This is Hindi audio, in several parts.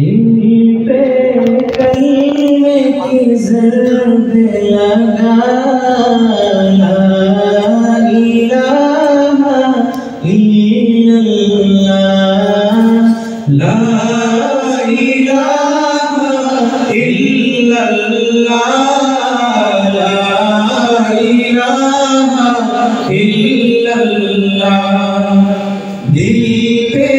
दिल पे कलमे की ज़र्द लगा, ला इलाहा इल्लल्लाह, ला इलाहा इल्लल्लाह, ला इलाहा इल्लल्लाह। दिल पे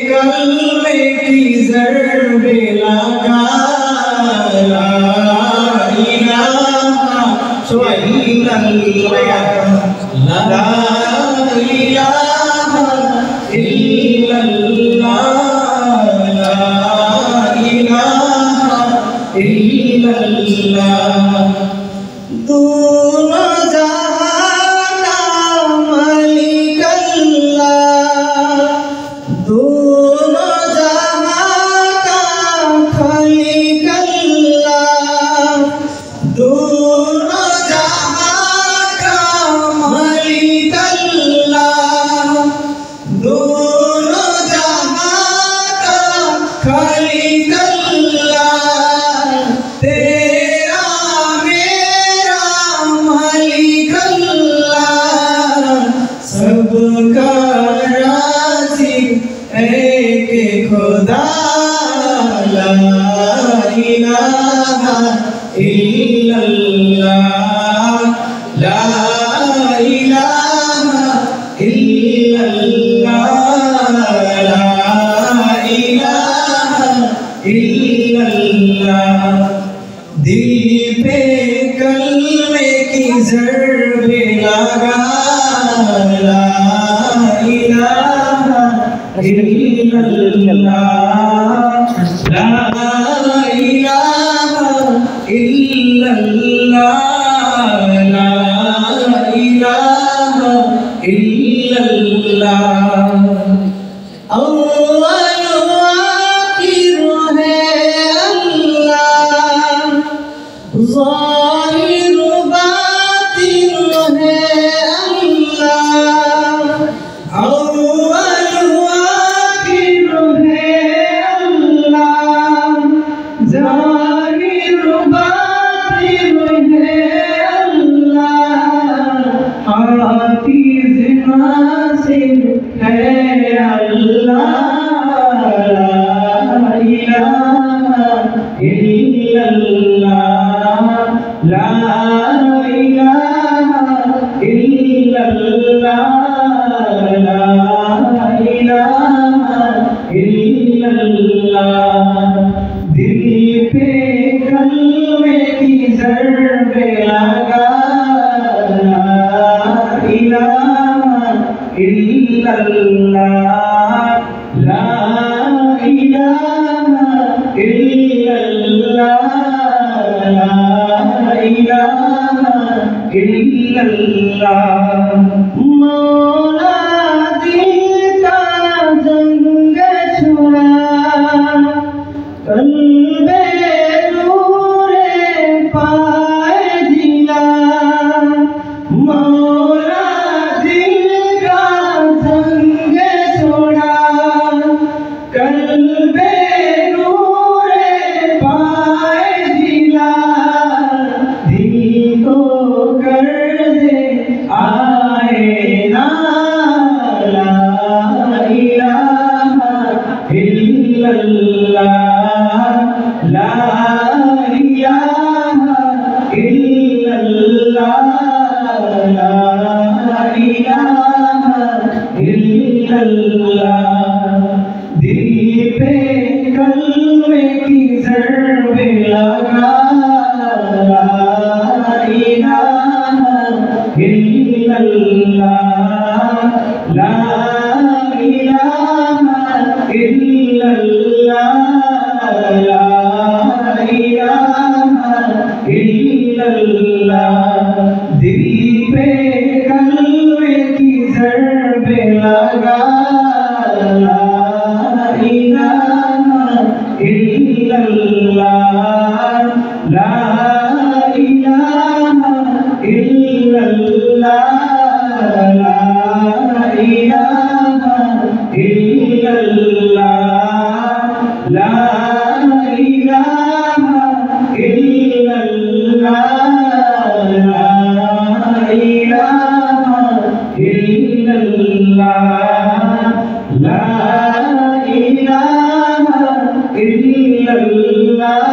कलमे की ज़र्द लगा, ला इलाहा इल्लल्लाह, ला इलाहा इल्लल्लाह, ला इलाहा इल्लल्लाह। दोनों जहां का मालिक अल्लाह, दोनों जहां का खालिक अल्लाह, दोनों जहां का मालिक अल्लाह, दोनों जहां का खालिक अल्लाह। तेरा मेरा मालिक अल्लाह, सबका राज़िक़ एक खुदा, ला इलाहा इल्लल्लाह, ला इलाहा इल्लल्लाह, ला इलाहा इल्लल्लाह। दिल पे कलमे की ज़र्द लगा, ला इलाहा इल्लल्लाह, ला इलाहा इल्लल्लाह, ला इलाहा इल्लल्लाह। अव्वल आखिर है अल्लाह, ज़ाहिर बातिन है अल्लाह। अव्वल आखिर है अल्लाह, ज़ाहिर बातिन है अल्लाह। हाफिज़ नासिर है अल्लाह, ला इलाहा इल्लल्लाह, ला इलाहा इल्लल्लाह, ला इलाहा इल्लल्लाह। दिल पे कलमे की ज़र्द लगा, ला इलाहा इल्लल्लाह, ला इलाहा इल्लल्लाह, ला इलाहा इल्लल्लाह। मौला दिल का जंग छुड़ा, कल्बे नूरे पाए जिला। मौला दिल का जंग छोड़ा, कल्बे नूरे पाए जिला। दिल को कर दे आए ना, ला इलाहा इल्लल्लाह, ला इलाहा इल्लल्लाह, ला इलाहा इल्लल्लाह। दिल पे कलमे की ज़र्द लगा, ला इलाहा इल्लल्लाह, ला इलाहा इल्लल्लाह, ला इलाहा इल्लल्लाह। दिल पे कलमे की ज़र्द लगा, ला इलाहा इल्लल्लाह, ला इलाहा इल्लल्लाह, ला इलाहा इल्लल्लाह, ला লা ইলাহা ইল্লাল্লাহ